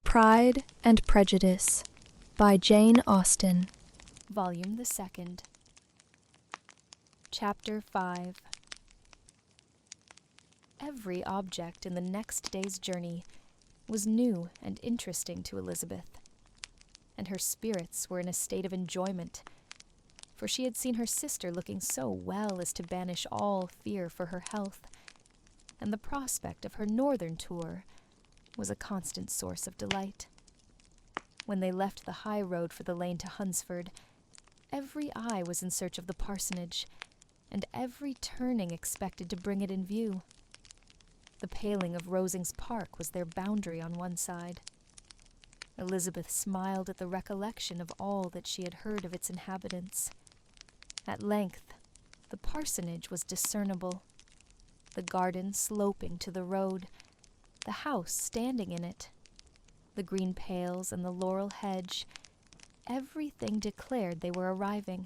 Pride and Prejudice by Jane Austen. Volume the Second. Chapter 5. Every object in the next day's journey was new and interesting to Elizabeth, and her spirits were in a state of enjoyment, for she had seen her sister looking so well as to banish all fear for her health, and the prospect of her northern tour was a constant source of delight. When they left the high road for the lane to Hunsford, every eye was in search of the parsonage, and every turning expected to bring it in view. The paling of Rosings Park was their boundary on one side. Elizabeth smiled at the recollection of all that she had heard of its inhabitants. At length, the parsonage was discernible, the garden sloping to the road, the house standing in it, the green pales and the laurel hedge. Everything declared they were arriving.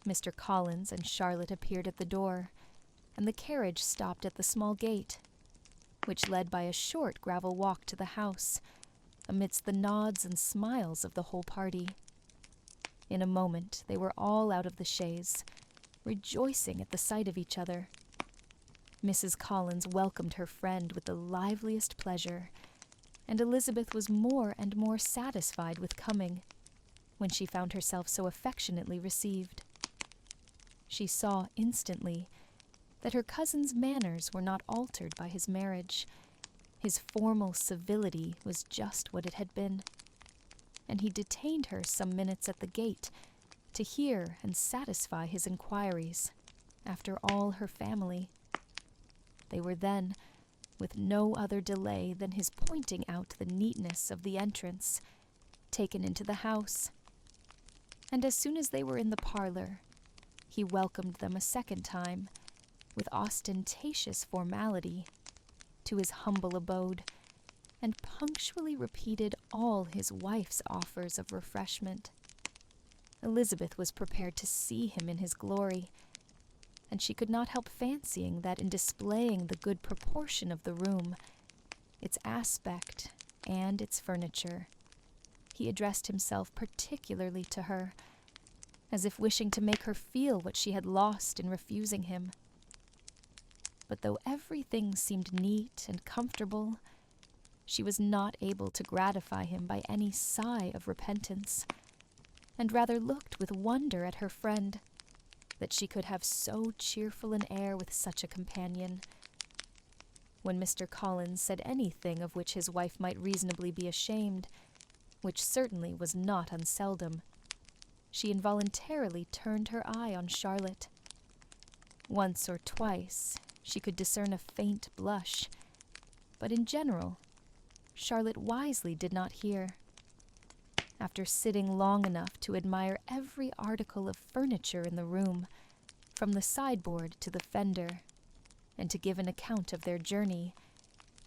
Mr. Collins and Charlotte appeared at the door, and the carriage stopped at the small gate, which led by a short gravel walk to the house, amidst the nods and smiles of the whole party. In a moment they were all out of the chaise, rejoicing at the sight of each other. Mrs. Collins welcomed her friend with the liveliest pleasure, and Elizabeth was more and more satisfied with coming, when she found herself so affectionately received. She saw instantly that her cousin's manners were not altered by his marriage. His formal civility was just what it had been, and he detained her some minutes at the gate to hear and satisfy his inquiries after all her family. They were then, with no other delay than his pointing out the neatness of the entrance, taken into the house, and as soon as they were in the parlor, he welcomed them a second time, with ostentatious formality, to his humble abode, and punctually repeated all his wife's offers of refreshment. Elizabeth was prepared to see him in his glory, and she could not help fancying that in displaying the good proportion of the room, its aspect, and its furniture, he addressed himself particularly to her, as if wishing to make her feel what she had lost in refusing him. But though everything seemed neat and comfortable, she was not able to gratify him by any sigh of repentance, and rather looked with wonder at her friend, that she could have so cheerful an air with such a companion. When Mr. Collins said anything of which his wife might reasonably be ashamed, which certainly was not unseldom, she involuntarily turned her eye on Charlotte. Once or twice she could discern a faint blush, but in general, Charlotte wisely did not hear. After sitting long enough to admire every article of furniture in the room, from the sideboard to the fender, and to give an account of their journey,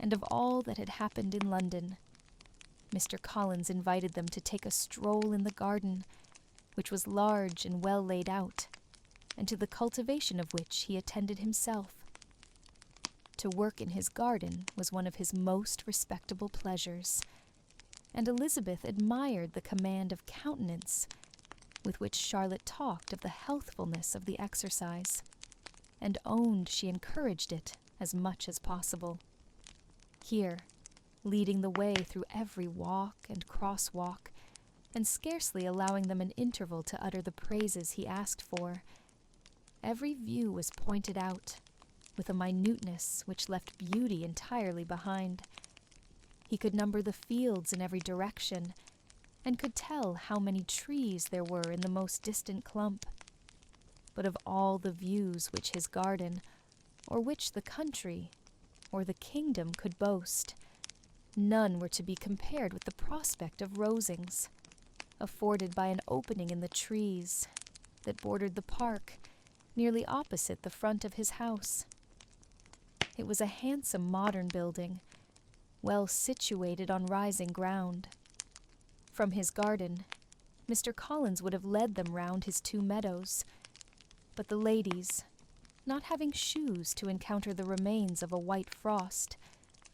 and of all that had happened in London, Mr. Collins invited them to take a stroll in the garden, which was large and well laid out, and to the cultivation of which he attended himself. To work in his garden was one of his most respectable pleasures, and Elizabeth admired the command of countenance with which Charlotte talked of the healthfulness of the exercise, and owned she encouraged it as much as possible. Here, leading the way through every walk and cross-walk, and scarcely allowing them an interval to utter the praises he asked for, every view was pointed out, with a minuteness which left beauty entirely behind. He could number the fields in every direction, and could tell how many trees there were in the most distant clump. But of all the views which his garden, or which the country, or the kingdom could boast, none were to be compared with the prospect of Rosings, afforded by an opening in the trees that bordered the park, nearly opposite the front of his house. It was a handsome modern building, well situated on rising ground. From his garden, Mr. Collins would have led them round his 2 meadows, but the ladies, not having shoes to encounter the remains of a white frost,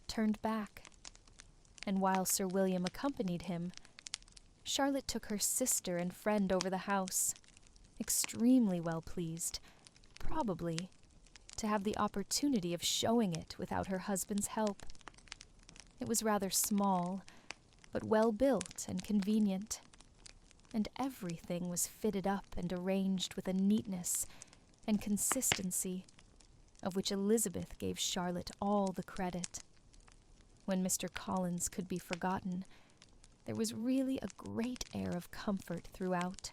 turned back, and while Sir William accompanied him, Charlotte took her sister and friend over the house, extremely well pleased, probably, to have the opportunity of showing it without her husband's help. It was rather small, but well built and convenient, and everything was fitted up and arranged with a neatness and consistency of which Elizabeth gave Charlotte all the credit. When Mr. Collins could be forgotten, there was really a great air of comfort throughout,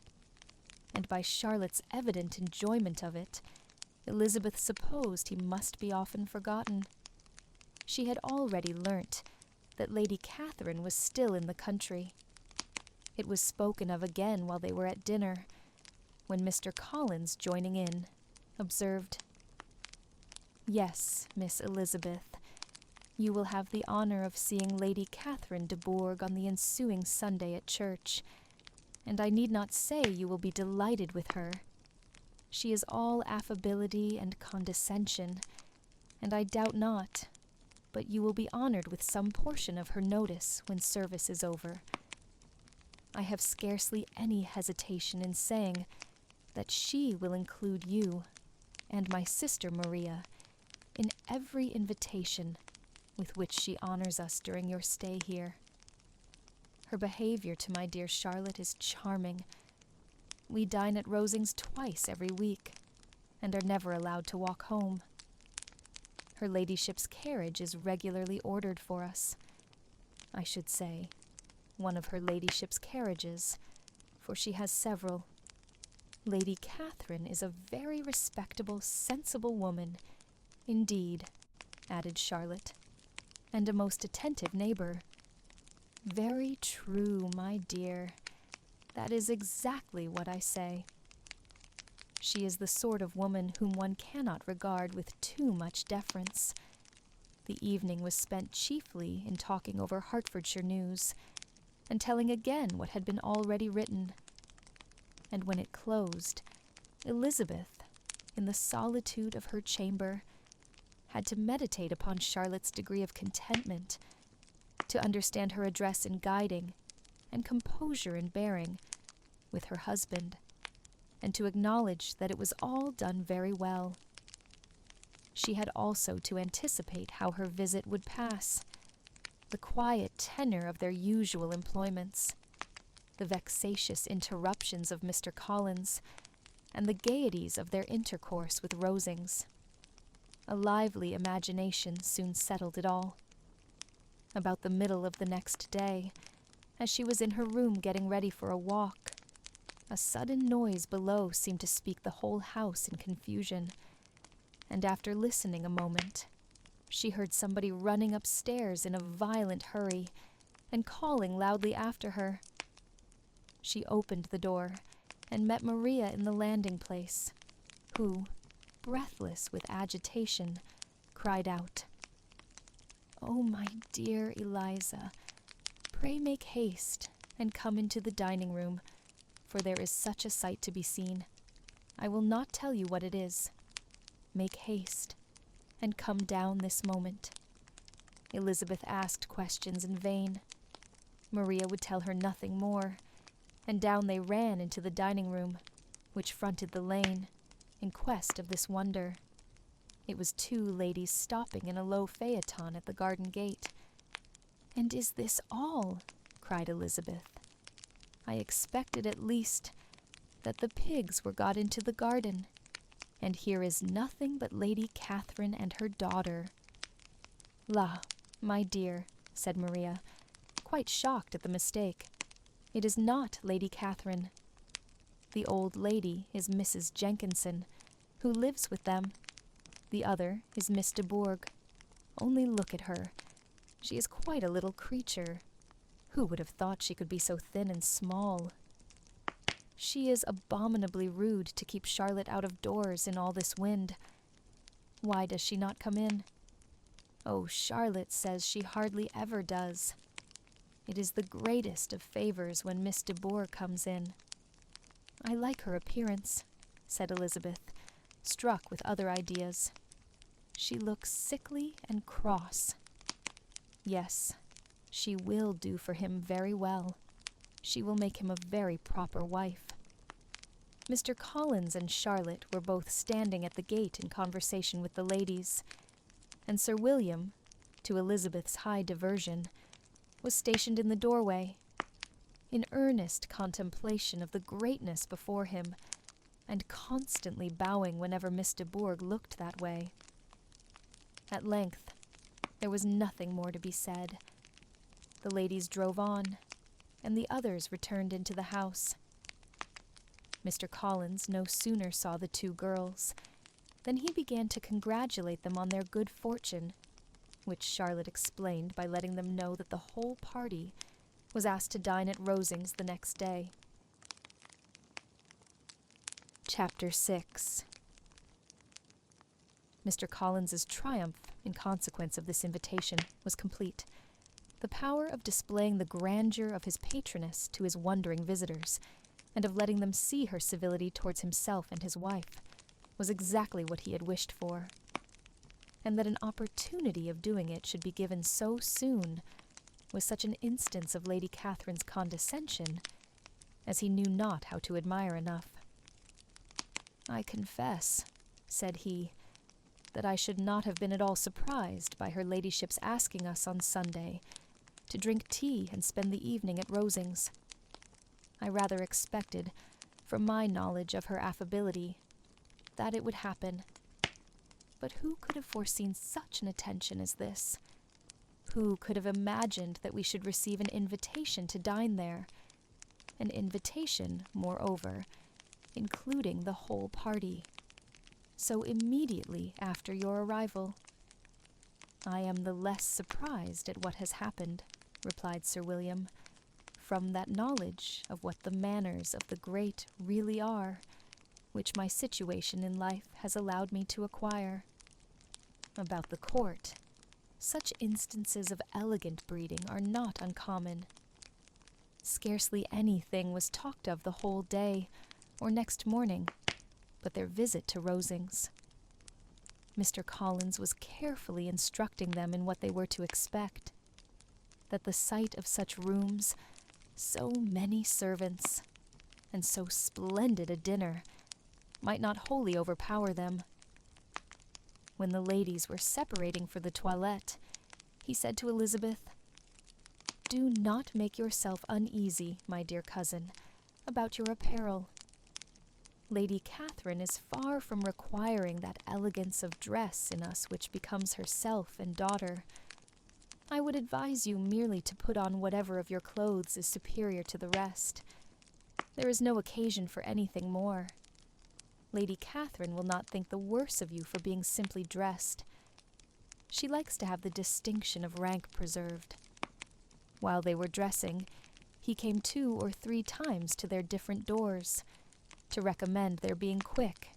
and by Charlotte's evident enjoyment of it, Elizabeth supposed he must be often forgotten. She had already learnt that Lady Catherine was still in the country. It was spoken of again while they were at dinner, when Mr. Collins, joining in, observed, "Yes, Miss Elizabeth, you will have the honor of seeing Lady Catherine de Bourgh on the ensuing Sunday at church, and I need not say you will be delighted with her. She is all affability and condescension, and I doubt not, but you will be honored with some portion of her notice when service is over. I have scarcely any hesitation in saying that she will include you and my sister Maria in every invitation with which she honors us during your stay here. Her behavior to my dear Charlotte is charming. We dine at Rosings twice every week, and are never allowed to walk home. Her ladyship's carriage is regularly ordered for us. I should say, one of her ladyship's carriages, for she has several. Lady Catherine is a very respectable, sensible woman, indeed," added Charlotte, "and a most attentive neighbor." "Very true, my dear. That is exactly what I say. She is the sort of woman whom one cannot regard with too much deference." The evening was spent chiefly in talking over Hertfordshire news, and telling again what had been already written. And when it closed, Elizabeth, in the solitude of her chamber, had to meditate upon Charlotte's degree of contentment, to understand her address in guiding, and composure in bearing, with her husband, and to acknowledge that it was all done very well. She had also to anticipate how her visit would pass, the quiet tenor of their usual employments, the vexatious interruptions of Mr. Collins, and the gaieties of their intercourse with Rosings. A lively imagination soon settled it all. About the middle of the next day, as she was in her room getting ready for a walk, a sudden noise below seemed to speak the whole house in confusion, and after listening a moment, she heard somebody running upstairs in a violent hurry and calling loudly after her. She opened the door and met Maria in the landing-place, who, breathless with agitation, cried out, "Oh, my dear Eliza, pray make haste and come into the dining-room, for there is such a sight to be seen. I will not tell you what it is. Make haste, and come down this moment." Elizabeth asked questions in vain. Maria would tell her nothing more, and down they ran into the dining-room, which fronted the lane, in quest of this wonder. It was two ladies stopping in a low phaeton at the garden gate. "And is this all?" cried Elizabeth. "I expected at least that the pigs were got into the garden, and here is nothing but Lady Catherine and her daughter." "La, my dear," said Maria, quite shocked at the mistake. "It is not Lady Catherine. The old lady is Mrs. Jenkinson, who lives with them. The other is Miss de Bourgh. Only look at her. She is quite a little creature. Who would have thought she could be so thin and small? She is abominably rude to keep Charlotte out of doors in all this wind. Why does she not come in? Oh, Charlotte says she hardly ever does. It is the greatest of favors when Miss de Bourgh comes in." "I like her appearance," said Elizabeth, struck with other ideas. "She looks sickly and cross." "Yes, She will do for him very well. She will make him a very proper wife. Mr. Collins and Charlotte were both standing at the gate in conversation with the ladies, and Sir William, to Elizabeth's high diversion, was stationed in the doorway, in earnest contemplation of the greatness before him, and constantly bowing whenever Miss de Bourgh looked that way. At length, there was nothing more to be said. The ladies drove on, and the others returned into the house. Mr. Collins no sooner saw the two girls than he began to congratulate them on their good fortune, which Charlotte explained by letting them know that the whole party was asked to dine at Rosings the next day. Chapter 6. Mr. Collins's triumph, in consequence of this invitation, was complete. The power of displaying the grandeur of his patroness to his wondering visitors, and of letting them see her civility towards himself and his wife, was exactly what he had wished for. And that an opportunity of doing it should be given so soon was such an instance of Lady Catherine's condescension as he knew not how to admire enough. "I confess," said he, "that I should not have been at all surprised by her ladyship's asking us on Sunday to drink tea and spend the evening at Rosings. I rather expected, from my knowledge of her affability, that it would happen. But who could have foreseen such an attention as this? Who could have imagined that we should receive an invitation to dine there? An invitation, moreover, including the whole party, so immediately after your arrival." "I am the less surprised at what has happened," replied Sir William, "from that knowledge of what the manners of the great really are, which my situation in life has allowed me to acquire. About the court, such instances of elegant breeding are not uncommon. Scarcely anything was talked of the whole day, or next morning, but their visit to Rosings. Mr. Collins was carefully instructing them in what they were to expect, that the sight of such rooms, so many servants, and so splendid a dinner, might not wholly overpower them. When the ladies were separating for the toilette, he said to Elizabeth, "Do not make yourself uneasy, my dear cousin, about your apparel. Lady Catherine is far from requiring that elegance of dress in us which becomes herself and daughter. I would advise you merely to put on whatever of your clothes is superior to the rest. There is no occasion for anything more. Lady Catherine will not think the worse of you for being simply dressed. She likes to have the distinction of rank preserved." While they were dressing, he came 2 or 3 times to their different doors, to recommend their being quick,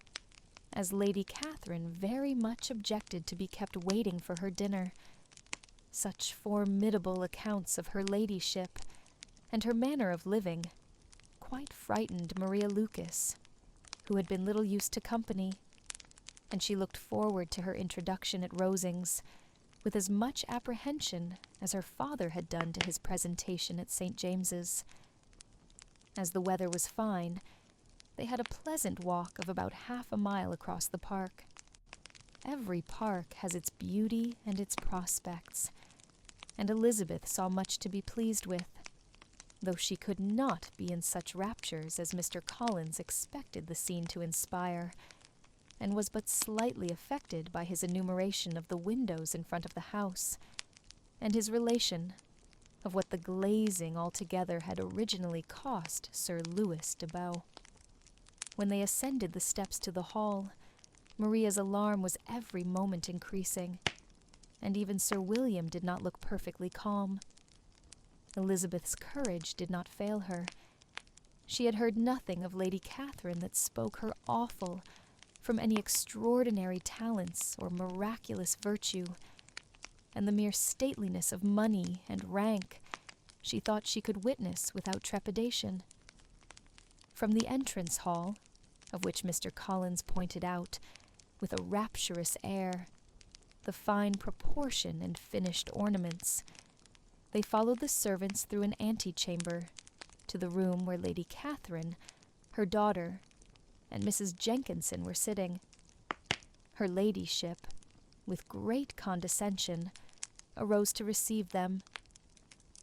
as Lady Catherine very much objected to be kept waiting for her dinner. Such formidable accounts of her ladyship, and her manner of living, quite frightened Maria Lucas, who had been little used to company, and she looked forward to her introduction at Rosings with as much apprehension as her father had done to his presentation at St. James's. As the weather was fine, they had a pleasant walk of about half a mile across the park. Every park has its beauty and its prospects, and Elizabeth saw much to be pleased with, though she could not be in such raptures as Mr. Collins expected the scene to inspire, and was but slightly affected by his enumeration of the windows in front of the house, and his relation of what the glazing altogether had originally cost Sir Louis de Bow. When they ascended the steps to the hall, Maria's alarm was every moment increasing, and even Sir William did not look perfectly calm. Elizabeth's courage did not fail her. She had heard nothing of Lady Catherine that spoke her awful from any extraordinary talents or miraculous virtue, and the mere stateliness of money and rank she thought she could witness without trepidation. From the entrance hall, of which Mr. Collins pointed out, with a rapturous air, the fine proportion and finished ornaments, they followed the servants through an antechamber to the room where Lady Catherine, her daughter, and Mrs. Jenkinson were sitting. Her ladyship, with great condescension, arose to receive them,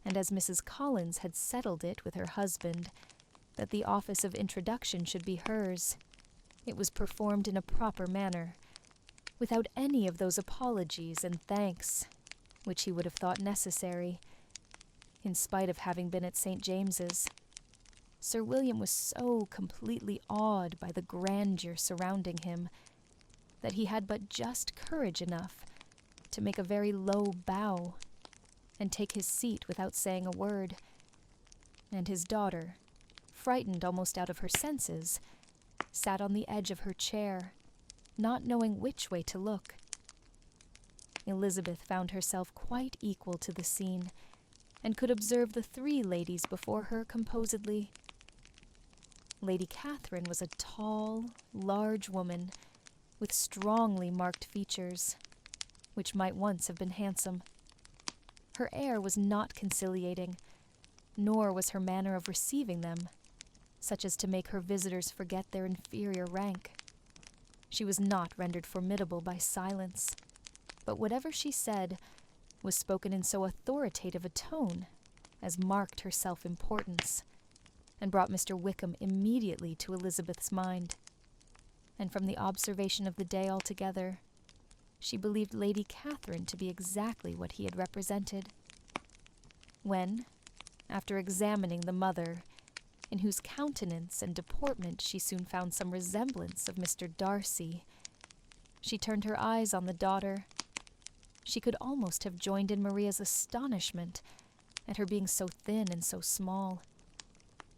and as Mrs. Collins had settled it with her husband that the office of introduction should be hers, it was performed in a proper manner, without any of those apologies and thanks which he would have thought necessary, in spite of having been at St. James's. Sir William was so completely awed by the grandeur surrounding him that he had but just courage enough to make a very low bow and take his seat without saying a word, and his daughter, frightened almost out of her senses, sat on the edge of her chair, not knowing which way to look. Elizabeth found herself quite equal to the scene, and could observe the three ladies before her composedly. Lady Catherine was a tall, large woman, with strongly marked features, which might once have been handsome. Her air was not conciliating, nor was her manner of receiving them such as to make her visitors forget their inferior rank. She was not rendered formidable by silence, but whatever she said was spoken in so authoritative a tone as marked her self-importance, and brought Mr. Wickham immediately to Elizabeth's mind. And from the observation of the day altogether, she believed Lady Catherine to be exactly what he had represented. When, after examining the mother, in whose countenance and deportment she soon found some resemblance of Mr. Darcy, she turned her eyes on the daughter, she could almost have joined in Maria's astonishment at her being so thin and so small.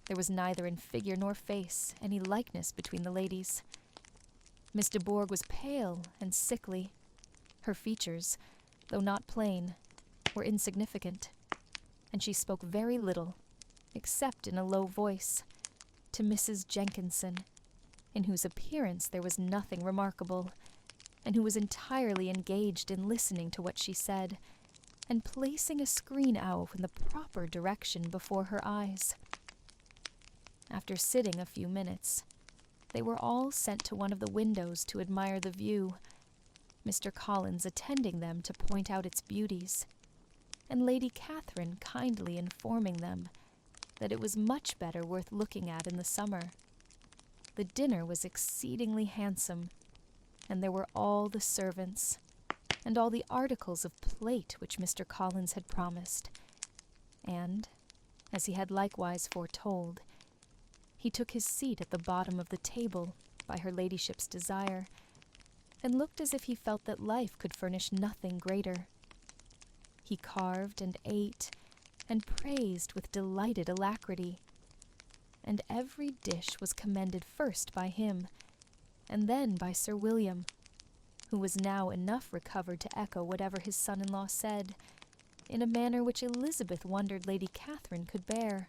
There was neither in figure nor face any likeness between the ladies. Miss de Bourgh was pale and sickly. Her features, though not plain, were insignificant, and she spoke very little, except in a low voice, to Mrs. Jenkinson, in whose appearance there was nothing remarkable, and who was entirely engaged in listening to what she said, and placing a screen owl in the proper direction before her eyes. After sitting a few minutes, they were all sent to one of the windows to admire the view, Mr. Collins attending them to point out its beauties, and Lady Catherine kindly informing them that it was much better worth looking at in the summer. The dinner was exceedingly handsome, and there were all the servants, and all the articles of plate which Mr. Collins had promised, and, as he had likewise foretold, he took his seat at the bottom of the table by her ladyship's desire, and looked as if he felt that life could furnish nothing greater. He carved and ate, and praised with delighted alacrity, and every dish was commended first by him, and then by Sir William, who was now enough recovered to echo whatever his son-in-law said, in a manner which Elizabeth wondered Lady Catherine could bear.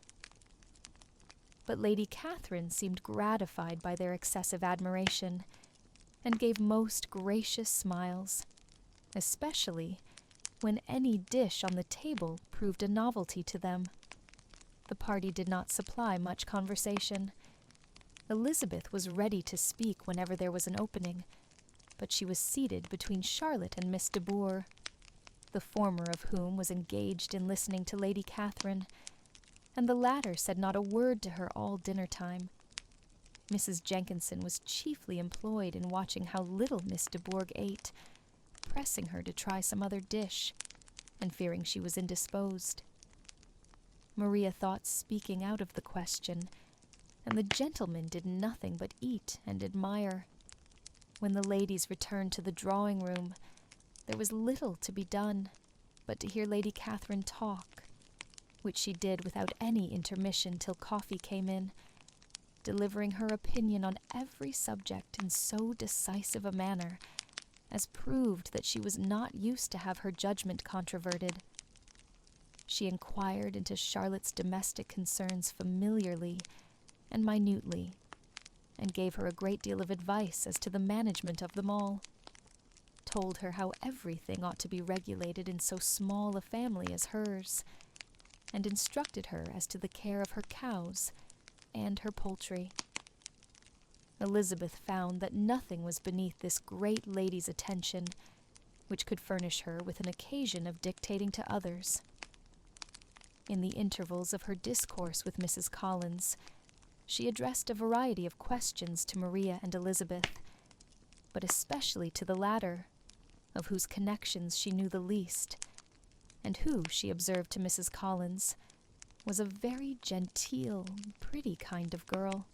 But Lady Catherine seemed gratified by their excessive admiration, and gave most gracious smiles, especially when any dish on the table proved a novelty to them. The party did not supply much conversation. Elizabeth was ready to speak whenever there was an opening, but she was seated between Charlotte and Miss de Bourgh, the former of whom was engaged in listening to Lady Catherine, and the latter said not a word to her all dinner-time. Mrs. Jenkinson was chiefly employed in watching how little Miss de Bourgh ate, pressing her to try some other dish, and fearing she was indisposed. Maria thought speaking out of the question, and the gentlemen did nothing but eat and admire. When the ladies returned to the drawing-room, there was little to be done but to hear Lady Catherine talk, which she did without any intermission till coffee came in, delivering her opinion on every subject in so decisive a manner as proved that she was not used to have her judgment controverted. She inquired into Charlotte's domestic concerns familiarly and minutely, and gave her a great deal of advice as to the management of them all, told her how everything ought to be regulated in so small a family as hers, and instructed her as to the care of her cows and her poultry. Elizabeth found that nothing was beneath this great lady's attention which could furnish her with an occasion of dictating to others. In the intervals of her discourse with Mrs. Collins, she addressed a variety of questions to Maria and Elizabeth, but especially to the latter, of whose connections she knew the least, and who, she observed to Mrs. Collins, was a very genteel, pretty kind of girl.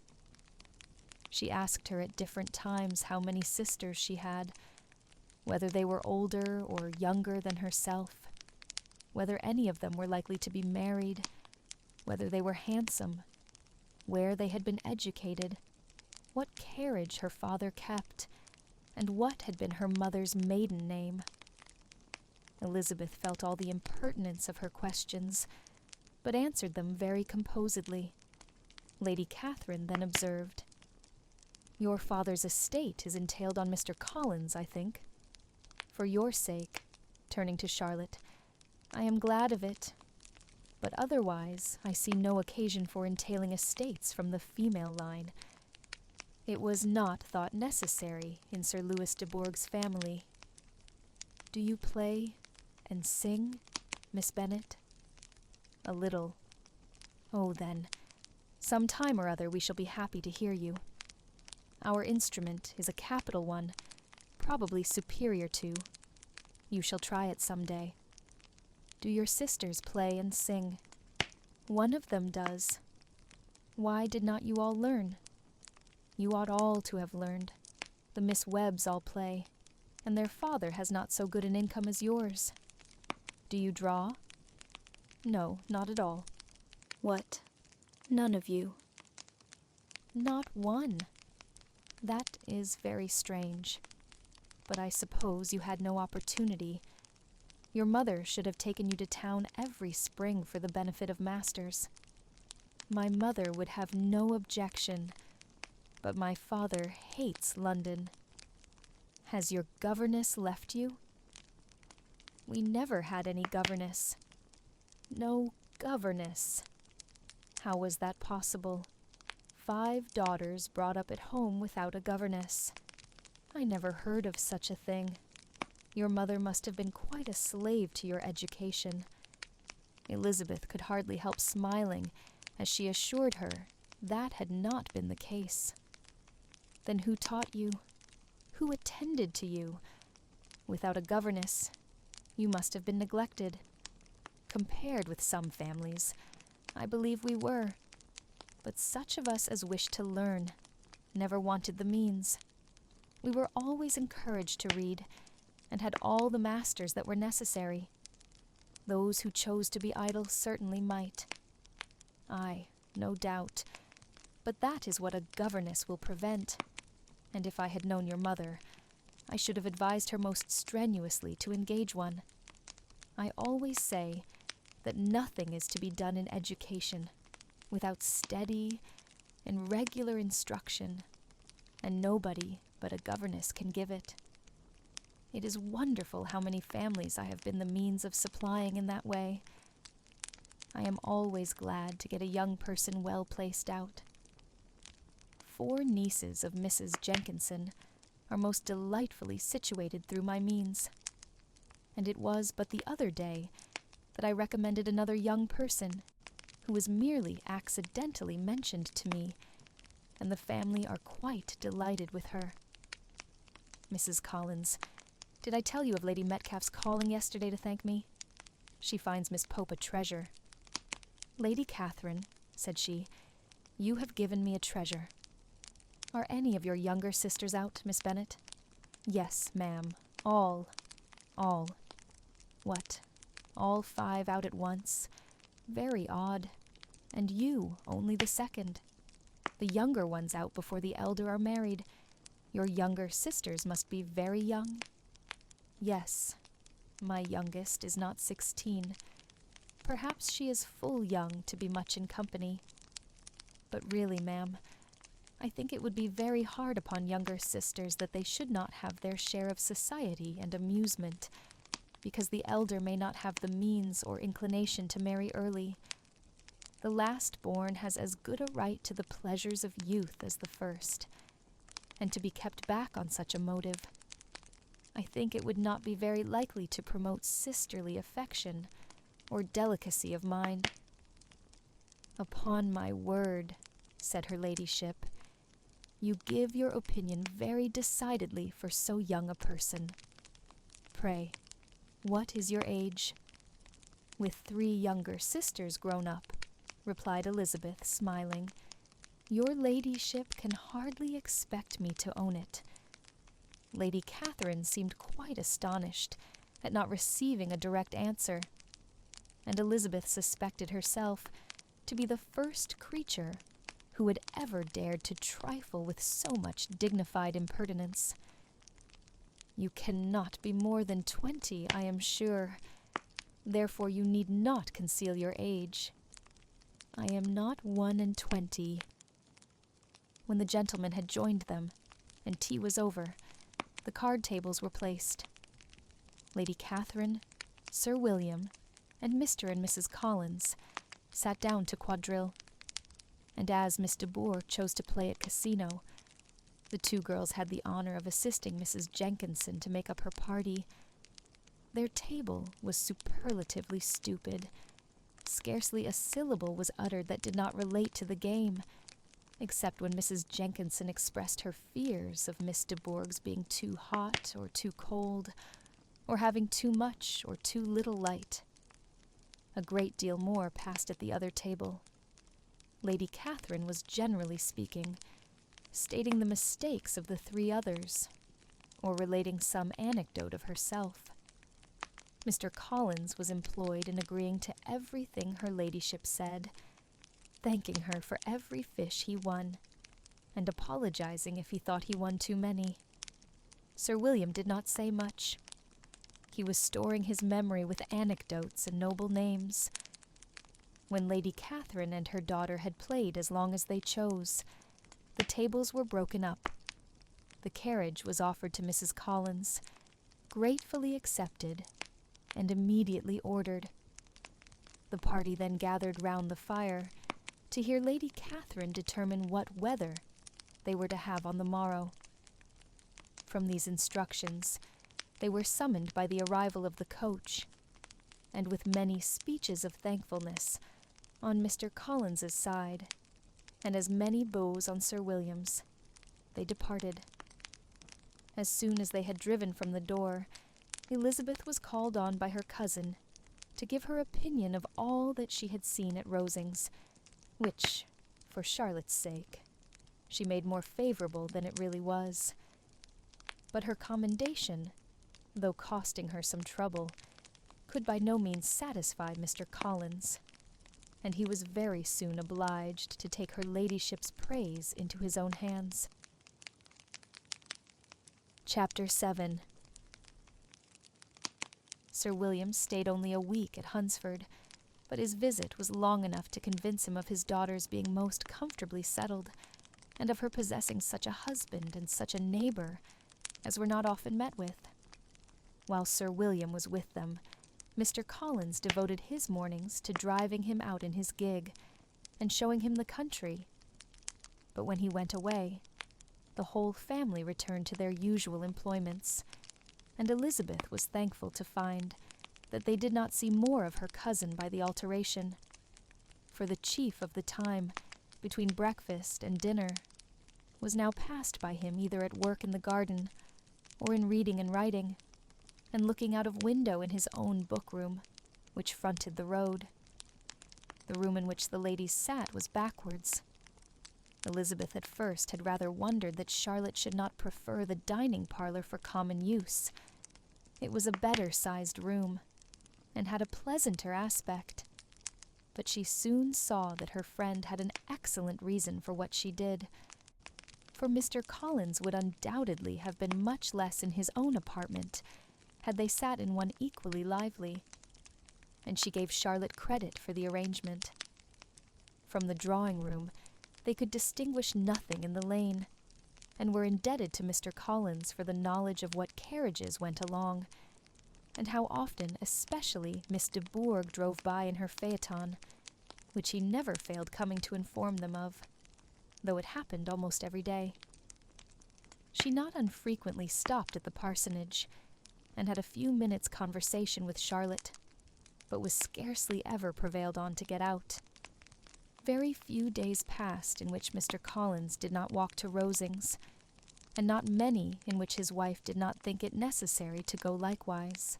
She asked her at different times how many sisters she had, whether they were older or younger than herself, whether any of them were likely to be married, whether they were handsome, where they had been educated, what carriage her father kept, and what had been her mother's maiden name. Elizabeth felt all the impertinence of her questions, but answered them very composedly. Lady Catherine then observed, "Your father's estate is entailed on Mr. Collins, I think. For your sake," turning to Charlotte, "I am glad of it, but otherwise I see no occasion for entailing estates from the female line. It was not thought necessary in Sir Louis de Bourgh's family. Do you play and sing, Miss Bennet?" "A little." "Oh, then, some time or other we shall be happy to hear you. Our instrument is a capital one, probably superior to. You shall try it some day. Do your sisters play and sing?" "One of them does." "Why did not you all learn?" "You ought all to have learned. The Miss Webbs all play, and their father has not so good an income as yours. Do you draw?" "No, not at all." What? None of you? "Not one. That is very strange. But I suppose you had no opportunity. Your mother should have taken you to town every spring for the benefit of masters." "My mother would have no objection, but my father hates London." "Has your governess left you?" "We never had any governess." "No governess? How was that possible? 5 daughters brought up at home without a governess. I never heard of such a thing. Your mother must have been quite a slave to your education." Elizabeth could hardly help smiling as she assured her that had not been the case. "Then who taught you? Who attended to you? Without a governess, you must have been neglected." "Compared with some families, I believe we were. But such of us as wished to learn never wanted the means. We were always encouraged to read, and had all the masters that were necessary. Those who chose to be idle certainly might. Aye, no doubt, but that is what a governess will prevent, and if I had known your mother, I should have advised her most strenuously to engage one. I always say that nothing is to be done in education without steady and regular instruction, and nobody but a governess can give it. It is wonderful how many families I have been the means of supplying in that way. I am always glad to get a young person well placed out. 4 nieces of Mrs. Jenkinson are most delightfully situated through my means, and it was but the other day that I recommended another young person who was merely accidentally mentioned to me, and the family are quite delighted with her. Mrs. Collins, did I tell you of Lady Metcalfe's calling yesterday to thank me? She finds Miss Pope a treasure. Lady Catherine, said she, you have given me a treasure. Are any of your younger sisters out, Miss Bennet? Yes, ma'am, all. What, all 5 out at once? Very odd. And you, only the second. The younger ones out before the elder are married. Your younger sisters must be very young? Yes, my youngest is not 16. Perhaps she is full young to be much in company. But really, ma'am, I think it would be very hard upon younger sisters that they should not have their share of society and amusement. because the elder may not have the means or inclination to marry early. The last-born has as good a right to the pleasures of youth as the first, and to be kept back on such a motive, I think it would not be very likely to promote sisterly affection or delicacy of mind." "Upon my word," said her ladyship, "you give your opinion very decidedly for so young a person. Pray, what is your age?" "With 3 younger sisters grown up," replied Elizabeth, smiling, "your ladyship can hardly expect me to own it." Lady Catherine seemed quite astonished at not receiving a direct answer, and Elizabeth suspected herself to be the first creature who had ever dared to trifle with so much dignified impertinence. "You cannot be more than 20, I am sure. Therefore you need not conceal your age." "I am not 21." When the gentlemen had joined them, and tea was over, the card tables were placed. Lady Catherine, Sir William, and Mr. and Mrs. Collins sat down to quadrille, and as Miss de Bourgh chose to play at casino, the 2 girls had the honor of assisting Mrs. Jenkinson to make up her party. Their table was superlatively stupid. Scarcely a syllable was uttered that did not relate to the game, except when Mrs. Jenkinson expressed her fears of Miss de Bourgh's being too hot or too cold, or having too much or too little light. A great deal more passed at the other table. Lady Catherine was generally speaking, stating the mistakes of the 3 others, or relating some anecdote of herself. Mr. Collins was employed in agreeing to everything her ladyship said, thanking her for every fish he won, and apologizing if he thought he won too many. Sir William did not say much. He was storing his memory with anecdotes and noble names. When Lady Catherine and her daughter had played as long as they chose, the tables were broken up. The carriage was offered to Mrs. Collins, gratefully accepted, and immediately ordered. The party then gathered round the fire to hear Lady Catherine determine what weather they were to have on the morrow. From these instructions, they were summoned by the arrival of the coach, and with many speeches of thankfulness on Mr. Collins's side, and as many bows on Sir William's, they departed. As soon as they had driven from the door, Elizabeth was called on by her cousin to give her opinion of all that she had seen at Rosings, which, for Charlotte's sake, she made more favorable than it really was. But her commendation, though costing her some trouble, could by no means satisfy Mr. Collins, and he was very soon obliged to take her ladyship's praise into his own hands. Chapter 7. Sir William stayed only a week at Hunsford, but his visit was long enough to convince him of his daughter's being most comfortably settled, and of her possessing such a husband and such a neighbor as were not often met with. While Sir William was with them, Mr. Collins devoted his mornings to driving him out in his gig and showing him the country. But when he went away, the whole family returned to their usual employments, and Elizabeth was thankful to find that they did not see more of her cousin by the alteration, for the chief of the time, between breakfast and dinner, was now passed by him either at work in the garden, or in reading and writing, and looking out of window in his own book-room, which fronted the road. The room in which the ladies sat was backwards. Elizabeth at first had rather wondered that Charlotte should not prefer the dining parlor for common use. It was a better-sized room, and had a pleasanter aspect, but she soon saw that her friend had an excellent reason for what she did, for Mr. Collins would undoubtedly have been much less in his own apartment had they sat in one equally lively, and she gave Charlotte credit for the arrangement. From the drawing-room, they could distinguish nothing in the lane, and were indebted to Mr. Collins for the knowledge of what carriages went along, and how often especially Miss de Bourgh drove by in her phaeton, which he never failed coming to inform them of, though it happened almost every day. She not unfrequently stopped at the parsonage, and had a few minutes' conversation with Charlotte, but was scarcely ever prevailed on to get out. Very few days passed in which Mr. Collins did not walk to Rosings, and not many in which his wife did not think it necessary to go likewise,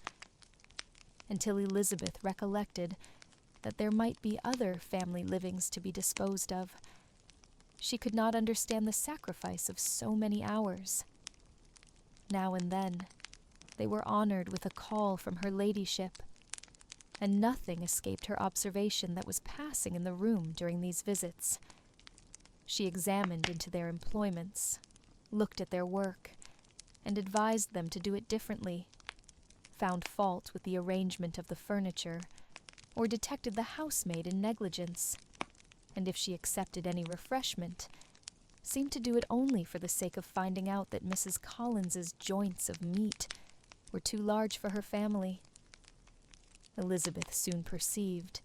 until Elizabeth recollected that there might be other family livings to be disposed of. She could not understand the sacrifice of so many hours. Now and then, they were honored with a call from her ladyship, and nothing escaped her observation that was passing in the room during these visits. She examined into their employments, looked at their work, and advised them to do it differently, found fault with the arrangement of the furniture, or detected the housemaid in negligence, and if she accepted any refreshment, seemed to do it only for the sake of finding out that Mrs. Collins's joints of meat were too large for her family. Elizabeth soon perceived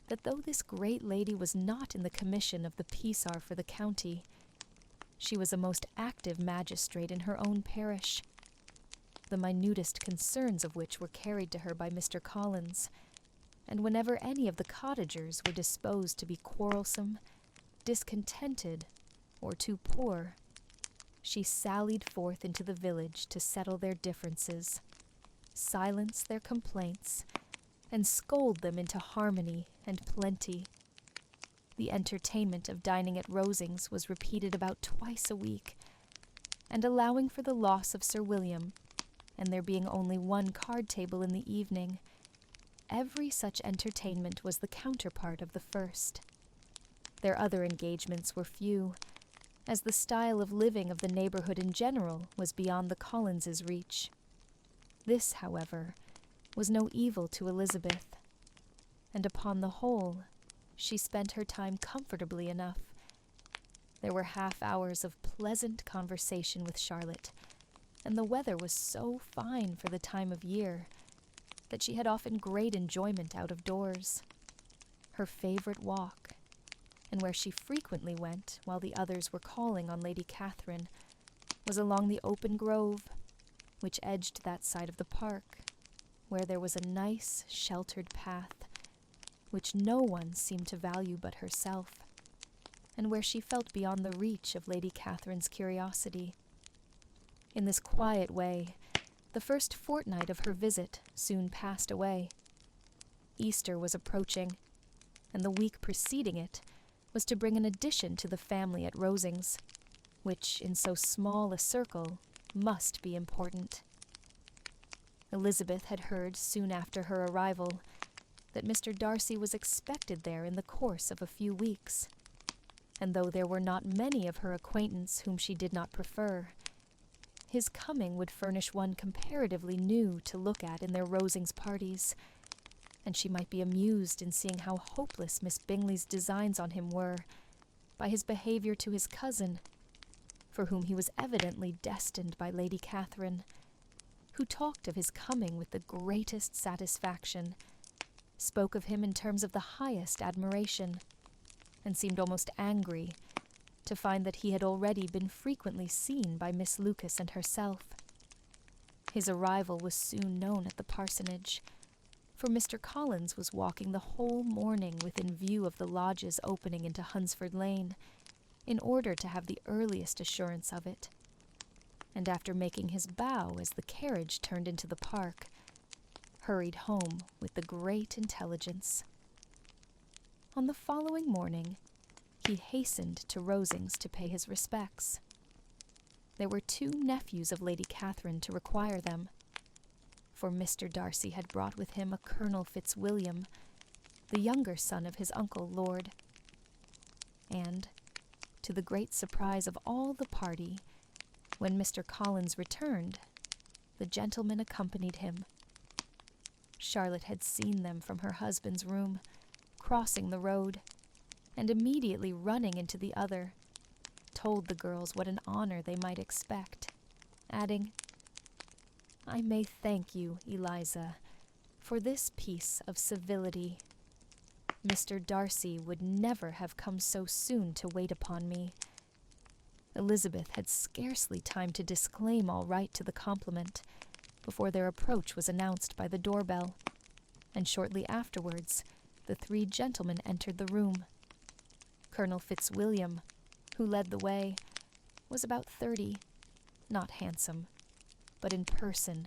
that though this great lady was not in the commission of the Pisar for the county, she was a most active magistrate in her own parish, the minutest concerns of which were carried to her by Mr. Collins, and whenever any of the cottagers were disposed to be quarrelsome, discontented, or too poor, she sallied forth into the village to settle their differences, silence their complaints, and scold them into harmony and plenty. The entertainment of dining at Rosings was repeated about twice a week, and allowing for the loss of Sir William, and there being only one card table in the evening, every such entertainment was the counterpart of the first. Their other engagements were few, as the style of living of the neighborhood in general was beyond the Collinses' reach. This, however, was no evil to Elizabeth, and upon the whole, she spent her time comfortably enough. There were half-hours of pleasant conversation with Charlotte, and the weather was so fine for the time of year that she had often great enjoyment out of doors. Her favorite walk, and where she frequently went while the others were calling on Lady Catherine, was along the open grove, which edged that side of the park, where there was a nice, sheltered path, which no one seemed to value but herself, and where she felt beyond the reach of Lady Catherine's curiosity. In this quiet way, the first fortnight of her visit soon passed away. Easter was approaching, and the week preceding it was to bring an addition to the family at Rosings, which, in so small a circle, must be important. Elizabeth had heard soon after her arrival that Mr. Darcy was expected there in the course of a few weeks, and though there were not many of her acquaintance whom she did not prefer, his coming would furnish one comparatively new to look at in their Rosings parties, and she might be amused in seeing how hopeless Miss Bingley's designs on him were, by his behavior to his cousin, for whom he was evidently destined by Lady Catherine, who talked of his coming with the greatest satisfaction, spoke of him in terms of the highest admiration, and seemed almost angry to find that he had already been frequently seen by Miss Lucas and herself. His arrival was soon known at the parsonage, for Mr. Collins was walking the whole morning within view of the lodges opening into Hunsford Lane, in order to have the earliest assurance of it, and after making his bow as the carriage turned into the park, hurried home with the great intelligence. On the following morning, he hastened to Rosings to pay his respects. There were 2 nephews of Lady Catherine to require them, for Mr. Darcy had brought with him a Colonel Fitzwilliam, the younger son of his uncle Lord, and, to the great surprise of all the party, when Mr. Collins returned, the gentleman accompanied him. Charlotte had seen them from her husband's room, crossing the road, and immediately running into the other, told the girls what an honor they might expect, adding, I may thank you, Eliza, for this piece of civility. Mr. Darcy would never have come so soon to wait upon me." Elizabeth had scarcely time to disclaim all right to the compliment before their approach was announced by the doorbell, and shortly afterwards the three gentlemen entered the room. Colonel Fitzwilliam, who led the way, was about 30, not handsome, but in person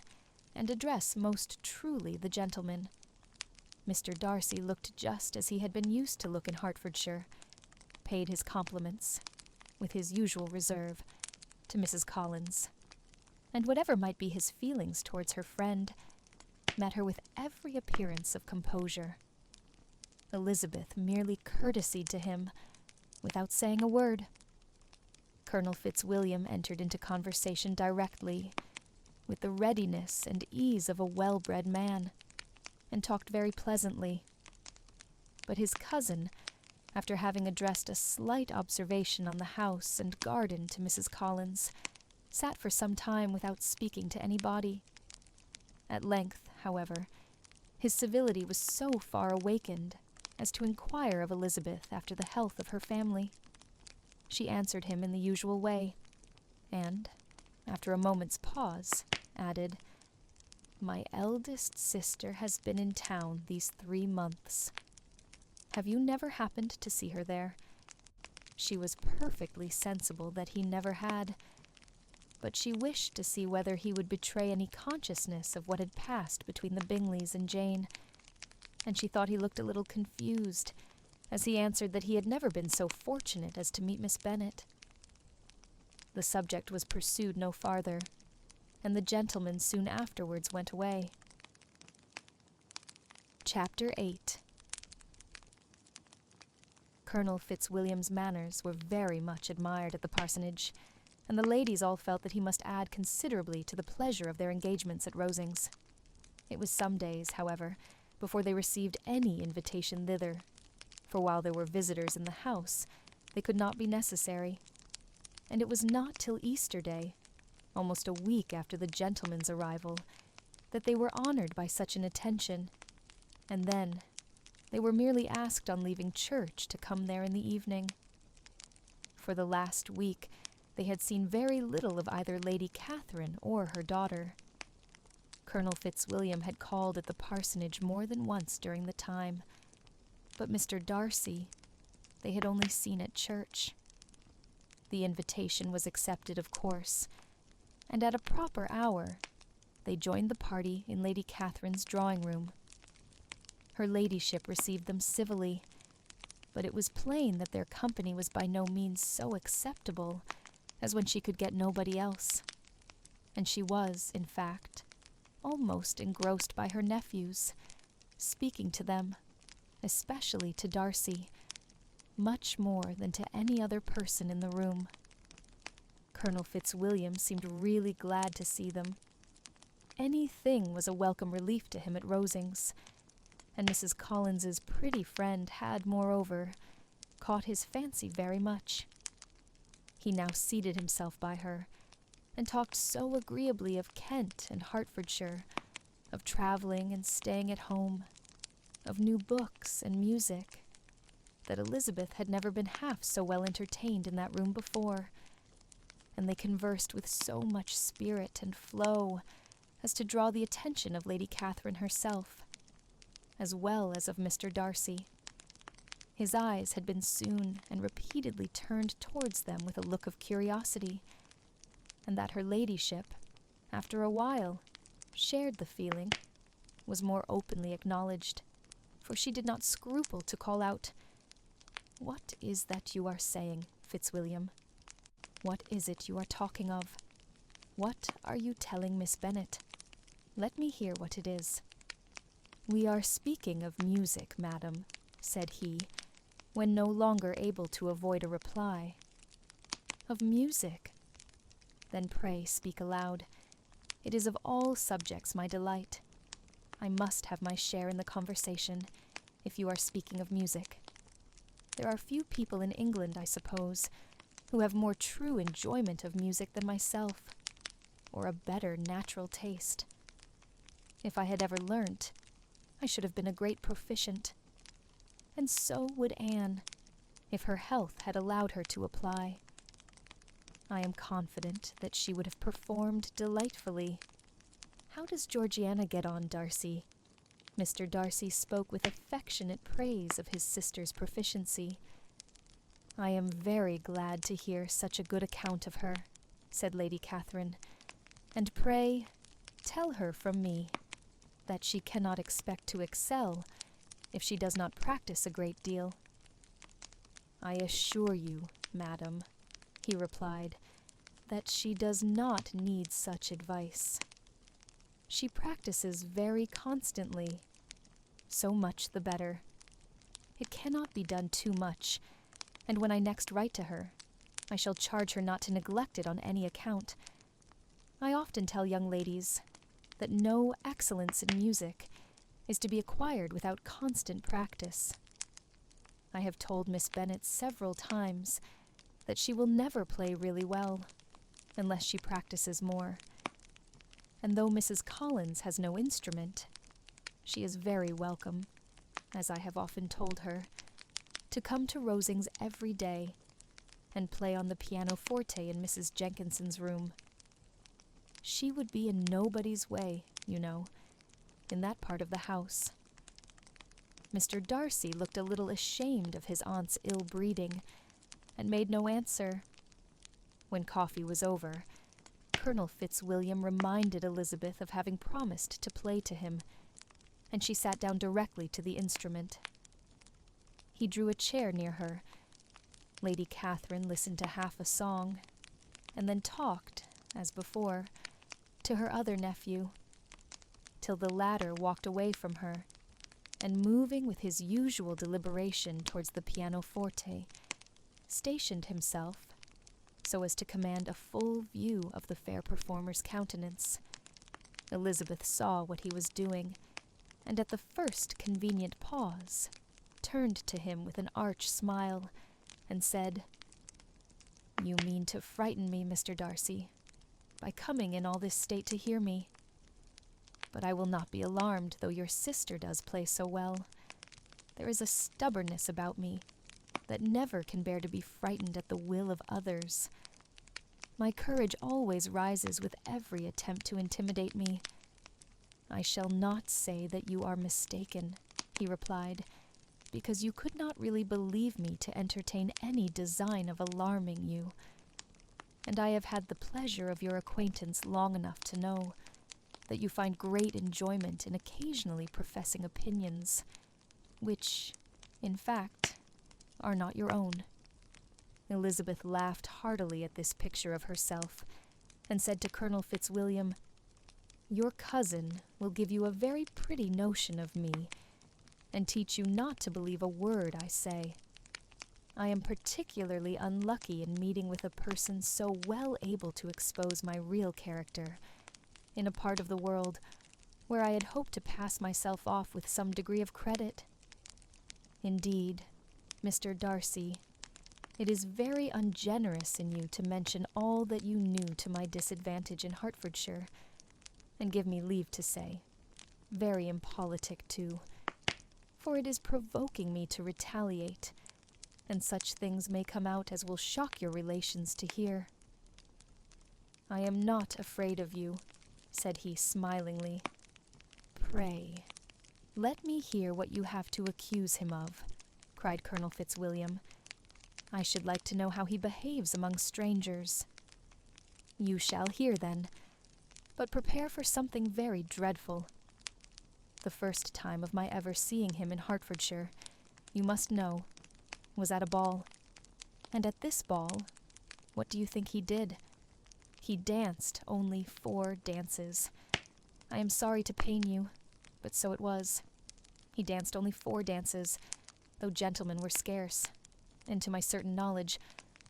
and address most truly the gentleman. Mr. Darcy looked just as he had been used to look in Hertfordshire, paid his compliments, with his usual reserve, to Mrs. Collins, and whatever might be his feelings towards her friend, met her with every appearance of composure. Elizabeth merely courtesied to him, without saying a word. Colonel Fitzwilliam entered into conversation directly, with the readiness and ease of a well-bred man, and talked very pleasantly. But his cousin, after having addressed a slight observation on the house and garden to Mrs. Collins, sat for some time without speaking to anybody. At length, however, his civility was so far awakened as to inquire of Elizabeth after the health of her family. She answered him in the usual way, and, after a moment's pause, added, "My eldest sister has been in town these 3 months. Have you never happened to see her there?" She was perfectly sensible that he never had, but she wished to see whether he would betray any consciousness of what had passed between the Bingleys and Jane, and she thought he looked a little confused as he answered that he had never been so fortunate as to meet Miss Bennet. The subject was pursued no farther, and the gentlemen soon afterwards went away. Chapter 8. Colonel Fitzwilliam's manners were very much admired at the parsonage, and the ladies all felt that he must add considerably to the pleasure of their engagements at Rosings. It was some days, however, before they received any invitation thither, for while there were visitors in the house, they could not be necessary, and it was not till Easter Day, almost a week after the gentlemen's arrival, that they were honored by such an attention, and then they were merely asked on leaving church to come there in the evening. For the last week they had seen very little of either Lady Catherine or her daughter. Colonel Fitzwilliam had called at the parsonage more than once during the time, but Mr. Darcy they had only seen at church. The invitation was accepted, of course, and at a proper hour they joined the party in Lady Catherine's drawing-room. Her ladyship received them civilly, but it was plain that their company was by no means so acceptable as when she could get nobody else, and she was, in fact, almost engrossed by her nephews, speaking to them, especially to Darcy, much more than to any other person in the room. Colonel Fitzwilliam seemed really glad to see them. Anything was a welcome relief to him at Rosings, and Mrs. Collins's pretty friend had, moreover, caught his fancy very much. He now seated himself by her, and talked so agreeably of Kent and Hertfordshire, of travelling and staying at home, of new books and music, that Elizabeth had never been half so well entertained in that room before, and they conversed with so much spirit and flow as to draw the attention of Lady Catherine herself, as well as of Mr. Darcy. His eyes had been soon and repeatedly turned towards them with a look of curiosity, and that her ladyship, after a while, shared the feeling, was more openly acknowledged, for she did not scruple to call out, "What is that you are saying, Fitzwilliam? What is it you are talking of? What are you telling Miss Bennet? Let me hear what it is." "We are speaking of music, madam," said he, when no longer able to avoid a reply. "Of music? Then pray speak aloud. It is of all subjects my delight. I must have my share in the conversation, if you are speaking of music. There are few people in England, I suppose, who have more true enjoyment of music than myself, or a better natural taste. If I had ever learnt, I should have been a great proficient. And so would Anne, if her health had allowed her to apply. I am confident that she would have performed delightfully. How does Georgiana get on, Darcy? Mr. Darcy spoke with affectionate praise of his sister's proficiency. I am very glad to hear such a good account of her, said Lady Catherine, and pray tell her from me that she cannot expect to excel if she does not practice a great deal. I assure you, madam, he replied, that she does not need such advice. She practices very constantly. So much the better. It cannot be done too much, and when I next write to her, I shall charge her not to neglect it on any account. I often tell young ladies that no excellence in music is to be acquired without constant practice. I have told Miss Bennet several times that she will never play really well unless she practices more. And though Mrs. Collins has no instrument, she is very welcome, as I have often told her, to come to Rosings every day and play on the pianoforte in Mrs. Jenkinson's room. She would be in nobody's way, you know, in that part of the house. Mr. Darcy looked a little ashamed of his aunt's ill-breeding, and made no answer. When coffee was over, Colonel Fitzwilliam reminded Elizabeth of having promised to play to him, and she sat down directly to the instrument. He drew a chair near her. Lady Catherine listened to half a song, and then talked, as before, to her other nephew, till the latter walked away from her, and moving with his usual deliberation towards the pianoforte, stationed himself so as to command a full view of the fair performer's countenance. Elizabeth saw what he was doing, and at the first convenient pause, turned to him with an arch smile, and said, "You mean to frighten me, Mr. Darcy, by coming in all this state to hear me. But I will not be alarmed, though your sister does play so well. There is a stubbornness about me that never can bear to be frightened at the will of others. My courage always rises with every attempt to intimidate me. I shall not say that you are mistaken," he replied, "because you could not really believe me to entertain any design of alarming you. And I have had the pleasure of your acquaintance long enough to know that you find great enjoyment in occasionally professing opinions, which, in fact, are not your own." Elizabeth laughed heartily at this picture of herself, and said to Colonel Fitzwilliam, "Your cousin will give you a very pretty notion of me, and teach you not to believe a word I say. I am particularly unlucky in meeting with a person so well able to expose my real character, in a part of the world where I had hoped to pass myself off with some degree of credit. Indeed, Mr. Darcy, it is very ungenerous in you to mention all that you knew to my disadvantage in Hertfordshire, and give me leave to say, very impolitic too, for it is provoking me to retaliate, and such things may come out as will shock your relations to hear. I am not afraid of you," said he smilingly. "Pray, let me hear what you have to accuse him of," cried Colonel Fitzwilliam. "I should like to know how he behaves among strangers." "You shall hear, then, but prepare for something very dreadful. The first time of my ever seeing him in Hertfordshire, you must know, was at a ball. And at this ball, what do you think he did? He danced only 4 dances. I am sorry to pain you, but so it was. He danced only 4 dances, though gentlemen were scarce, and to my certain knowledge,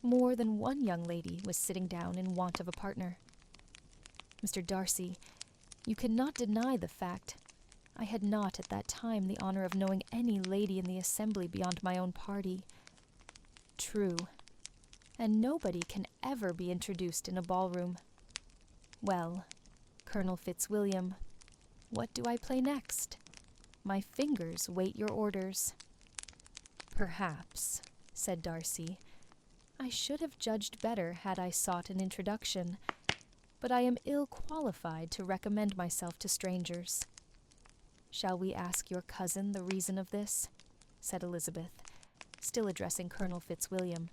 more than one young lady was sitting down in want of a partner. Mr. Darcy, you cannot deny the fact. I had not at that time the honor of knowing any lady in the assembly beyond my own party. True, and nobody can ever be introduced in a ballroom. Well, Colonel Fitzwilliam, what do I play next? My fingers wait your orders." "Perhaps," said Darcy, "I should have judged better had I sought an introduction, but I am ill qualified to recommend myself to strangers." "Shall we ask your cousin the reason of this?" said Elizabeth, still addressing Colonel Fitzwilliam.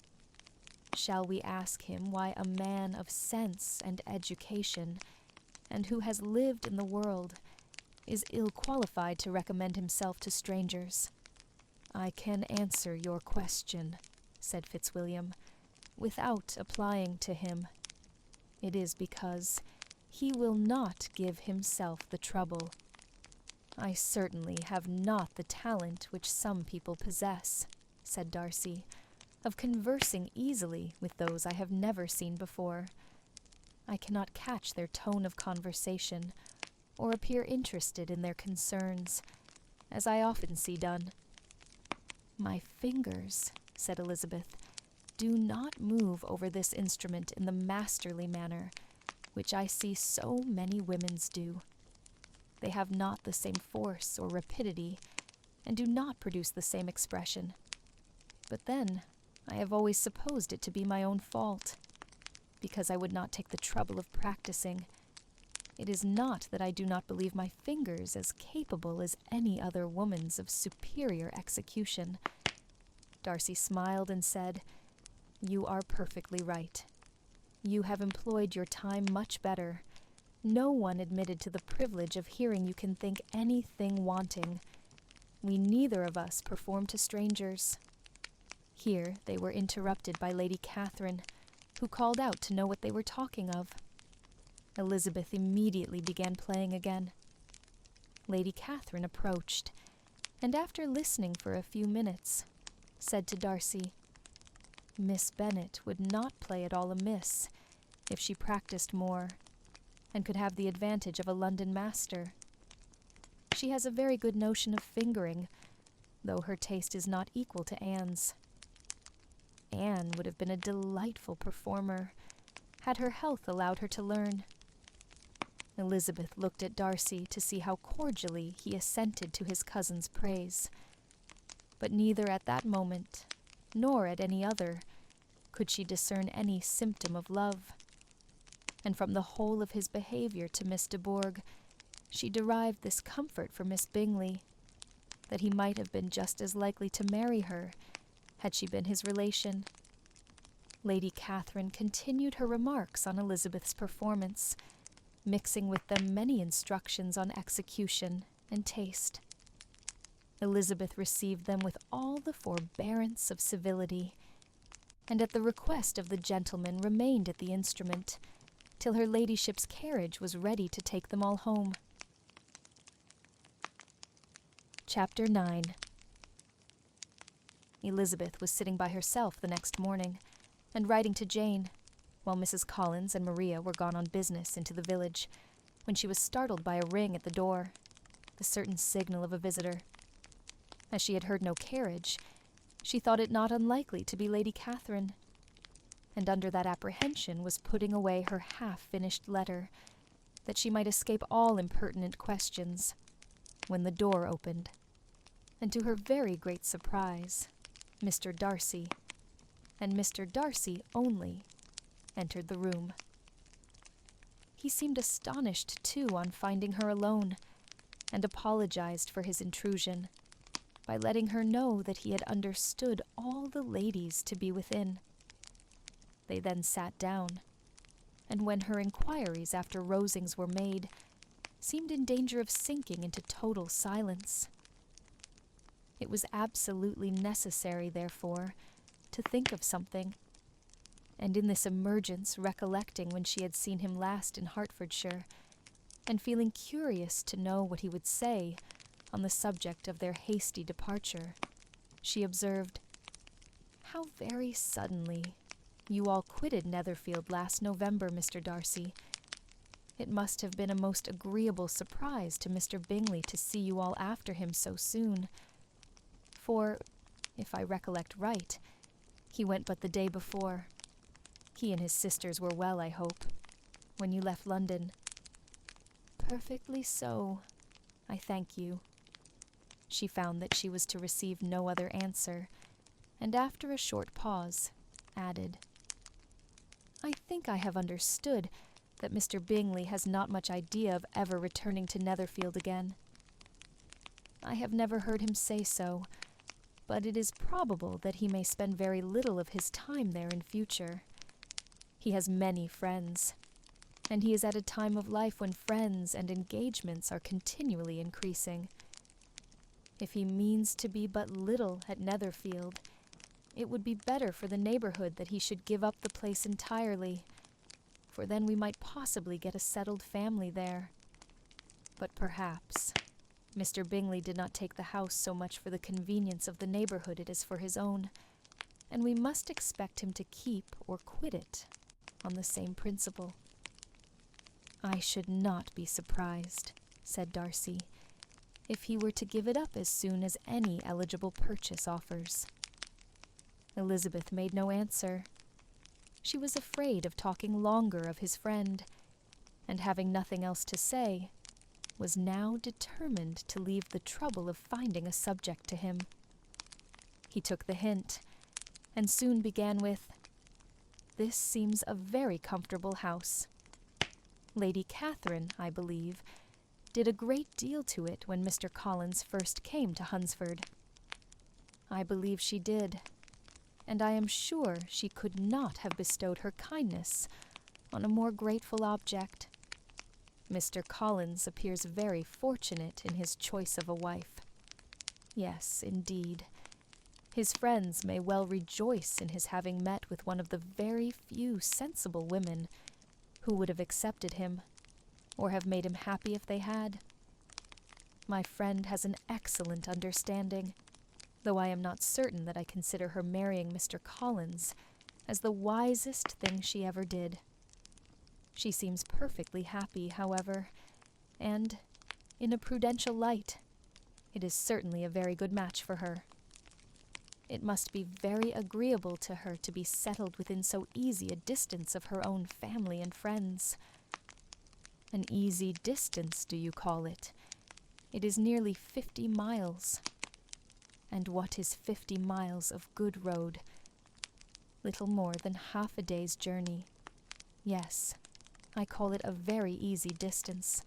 "Shall we ask him why a man of sense and education, and who has lived in the world, is ill qualified to recommend himself to strangers?" "I can answer your question," said Fitzwilliam, "without applying to him. It is because he will not give himself the trouble. I certainly have not the talent which some people possess," said Darcy, "of conversing easily with those I have never seen before. I cannot catch their tone of conversation, or appear interested in their concerns, as I often see done." "My fingers," said Elizabeth, "do not move over this instrument in the masterly manner which I see so many women's do. They have not the same force or rapidity, and do not produce the same expression. But then, I have always supposed it to be my own fault, because I would not take the trouble of practicing. It is not that I do not believe my fingers as capable as any other woman's of superior execution." Darcy smiled and said, "You are perfectly right. You have employed your time much better. No one admitted to the privilege of hearing you can think anything wanting. We neither of us perform to strangers." Here they were interrupted by Lady Catherine, who called out to know what they were talking of. Elizabeth immediately began playing again. Lady Catherine approached, and after listening for a few minutes, said to Darcy, "Miss Bennet would not play at all amiss if she practiced more, and could have the advantage of a London master. She has a very good notion of fingering, though her taste is not equal to Anne's. Anne would have been a delightful performer, had her health allowed her to learn." Elizabeth looked at Darcy to see how cordially he assented to his cousin's praise, but neither at that moment, nor at any other, could she discern any symptom of love, and from the whole of his behavior to Miss de Bourgh, she derived this comfort for Miss Bingley, that he might have been just as likely to marry her had she been his relation. Lady Catherine continued her remarks on Elizabeth's performance, mixing with them many instructions on execution and taste. Elizabeth received them with all the forbearance of civility, and at the request of the gentleman remained at the instrument till her ladyship's carriage was ready to take them all home. Chapter 9. Elizabeth was sitting by herself the next morning, and writing to Jane, while Mrs. Collins and Maria were gone on business into the village, when she was startled by a ring at the door, the certain signal of a visitor. As she had heard no carriage, she thought it not unlikely to be Lady Catherine, and under that apprehension was putting away her half-finished letter, that she might escape all impertinent questions, when the door opened, and to her very great surprise, Mr. Darcy, and Mr. Darcy only, entered the room. He seemed astonished, too, on finding her alone, and apologized for his intrusion, by letting her know that he had understood all the ladies to be within. They then sat down, and when her inquiries after Rosings were made, seemed in danger of sinking into total silence. It was absolutely necessary, therefore, to think of something, and in this emergence recollecting when she had seen him last in Hertfordshire, and feeling curious to know what he would say on the subject of their hasty departure, she observed, "How very suddenly you all quitted Netherfield last November, Mr. Darcy. It must have been a most agreeable surprise to Mr. Bingley to see you all after him so soon, for, if I recollect right, he went but the day before. He and his sisters were well, I hope, when you left London." "Perfectly so," I thank you." She found that she was to receive no other answer, and after a short pause, added, "I think I have understood that Mr. Bingley has not much idea of ever returning to Netherfield again. I have never heard him say so, but it is probable that he may spend very little of his time there in future. He has many friends, and he is at a time of life when friends and engagements are continually increasing. If he means to be but little at Netherfield, it would be better for the neighborhood that he should give up the place entirely, for then we might possibly get a settled family there. But perhaps Mr. Bingley did not take the house so much for the convenience of the neighborhood as for his own, and we must expect him to keep or quit it on the same principle." "I should not be surprised," said Darcy, "if he were to give it up as soon as any eligible purchase offers." Elizabeth made no answer. She was afraid of talking longer of his friend, and having nothing else to say, was now determined to leave the trouble of finding a subject to him. He took the hint, and soon began with, "This seems a very comfortable house. Lady Catherine, I believe, did a great deal to it when Mr. Collins first came to Hunsford." "I believe she did, and I am sure she could not have bestowed her kindness on a more grateful object. Mr. Collins appears very fortunate in his choice of a wife. Yes, indeed. His friends may well rejoice in his having met with one of the very few sensible women who would have accepted him, or have made him happy if they had. My friend has an excellent understanding, though I am not certain that I consider her marrying Mr. Collins as the wisest thing she ever did. She seems perfectly happy, however, and, in a prudential light, it is certainly a very good match for her. It must be very agreeable to her to be settled within so easy a distance of her own family and friends." "An easy distance, do you call it? It is nearly 50 miles. And what is 50 miles of good road? Little more than half a day's journey. Yes, I call it a very easy distance.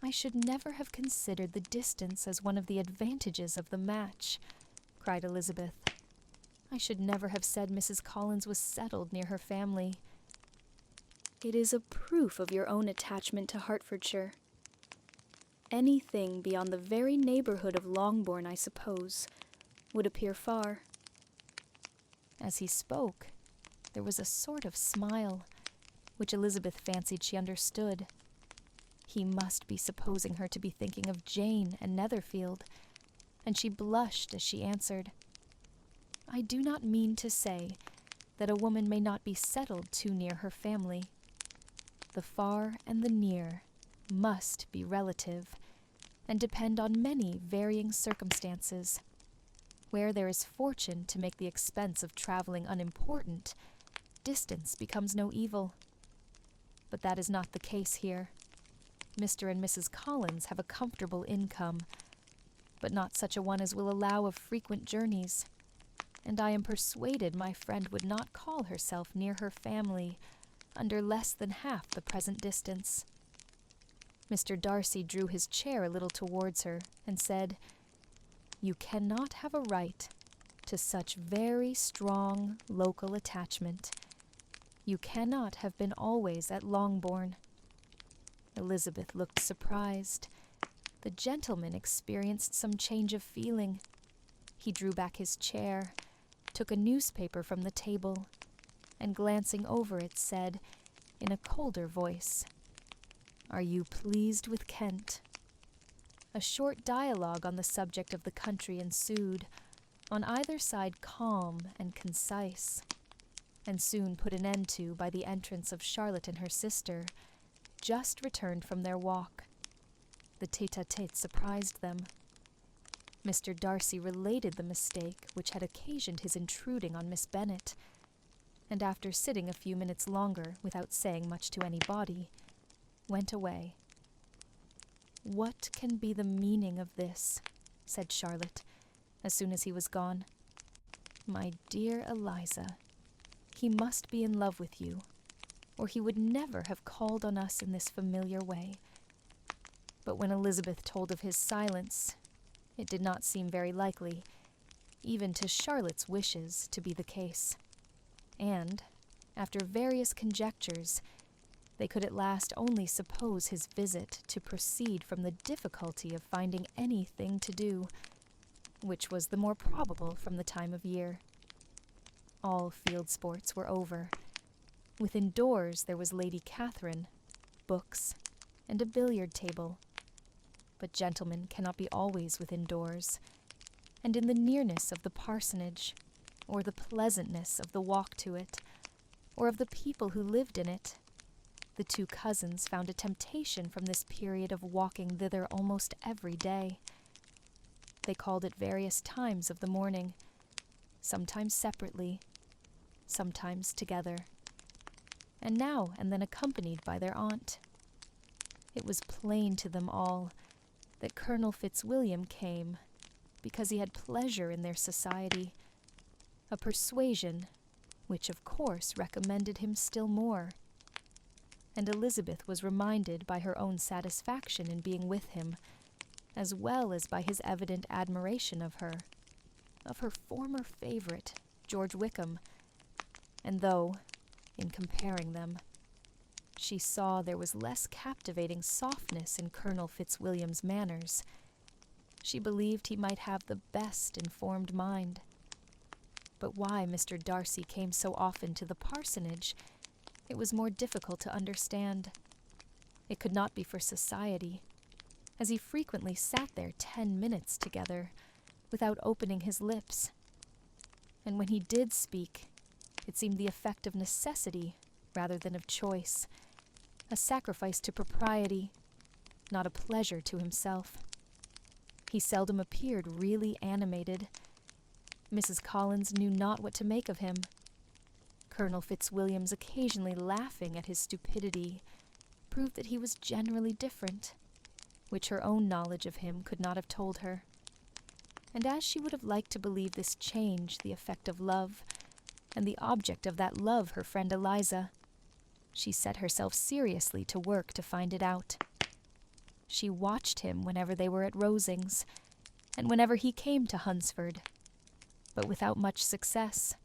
I should never have considered the distance as one of the advantages of the match," cried Elizabeth. "I should never have said Mrs. Collins was settled near her family." "It is a proof of your own attachment to Hertfordshire. Anything beyond the very neighborhood of Longbourn, I suppose, would appear far." As he spoke, there was a sort of smile, which Elizabeth fancied she understood. He must be supposing her to be thinking of Jane and Netherfield, and she blushed as she answered, "I do not mean to say that a woman may not be settled too near her family. The far and the near must be relative, and depend on many varying circumstances. Where there is fortune to make the expense of traveling unimportant, distance becomes no evil. But that is not the case here. Mr. and Mrs. Collins have a comfortable income, but not such a one as will allow of frequent journeys, and I am persuaded my friend would not call herself near her family under less than half the present distance." Mr. Darcy drew his chair a little towards her and said, "You cannot have a right to such very strong local attachment. You cannot have been always at Longbourn." Elizabeth looked surprised. The gentleman experienced some change of feeling. He drew back his chair, took a newspaper from the table, and glancing over it said, in a colder voice, "Are you pleased with Kent?" A short dialogue on the subject of the country ensued, on either side calm and concise, and soon put an end to by the entrance of Charlotte and her sister, just returned from their walk. The tête-à-tête surprised them. Mr. Darcy related the mistake which had occasioned his intruding on Miss Bennet, and after sitting a few minutes longer without saying much to anybody, went away. "What can be the meaning of this?" said Charlotte, as soon as he was gone. "My dear Eliza, he must be in love with you, or he would never have called on us in this familiar way." But when Elizabeth told of his silence, it did not seem very likely, even to Charlotte's wishes, to be the case. And, after various conjectures, they could at last only suppose his visit to proceed from the difficulty of finding anything to do, which was the more probable from the time of year. All field sports were over. Within doors there was Lady Catherine, books, and a billiard table. But gentlemen cannot be always within doors, and in the nearness of the parsonage, or the pleasantness of the walk to it, or of the people who lived in it, the two cousins found a temptation from this period of walking thither almost every day. They called at various times of the morning, sometimes separately, sometimes together, and now and then accompanied by their aunt. It was plain to them all that Colonel Fitzwilliam came because he had pleasure in their society, a persuasion which of course recommended him still more. And Elizabeth was reminded by her own satisfaction in being with him, as well as by his evident admiration of her former favorite, George Wickham, and though, in comparing them, she saw there was less captivating softness in Colonel Fitzwilliam's manners, she believed he might have the best informed mind. But why Mr. Darcy came so often to the parsonage, it was more difficult to understand. It could not be for society, as he frequently sat there 10 minutes together, without opening his lips. And when he did speak, it seemed the effect of necessity rather than of choice, a sacrifice to propriety, not a pleasure to himself. He seldom appeared really animated. Mrs. Collins knew not what to make of him. Colonel Fitzwilliam's occasionally laughing at his stupidity proved that he was generally different, which her own knowledge of him could not have told her. And as she would have liked to believe this change the effect of love, and the object of that love her friend Eliza, she set herself seriously to work to find it out. She watched him whenever they were at Rosings, and whenever he came to Hunsford, but without much success.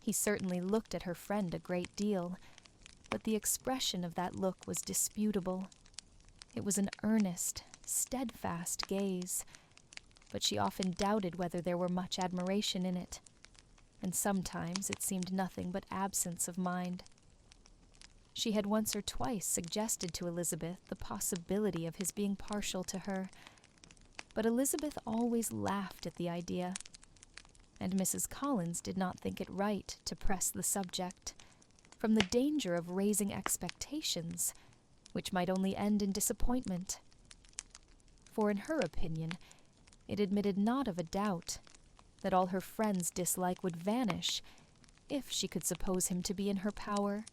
He certainly looked at her friend a great deal, but the expression of that look was disputable. It was an earnest, steadfast gaze, but she often doubted whether there were much admiration in it, and sometimes it seemed nothing but absence of mind. She had once or twice suggested to Elizabeth the possibility of his being partial to her, but Elizabeth always laughed at the idea, and Mrs. Collins did not think it right to press the subject, from the danger of raising expectations, which might only end in disappointment. For in her opinion, it admitted not of a doubt that all her friend's dislike would vanish if she could suppose him to be in her power.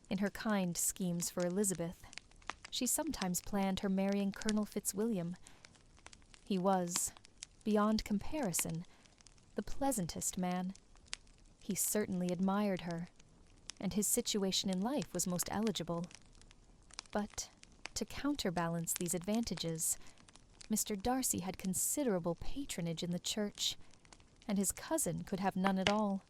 In her kind schemes for Elizabeth, she sometimes planned her marrying Colonel Fitzwilliam. He was, beyond comparison, the pleasantest man. He certainly admired her, and his situation in life was most eligible. But, to counterbalance these advantages, Mr. Darcy had considerable patronage in the church, and his cousin could have none at all.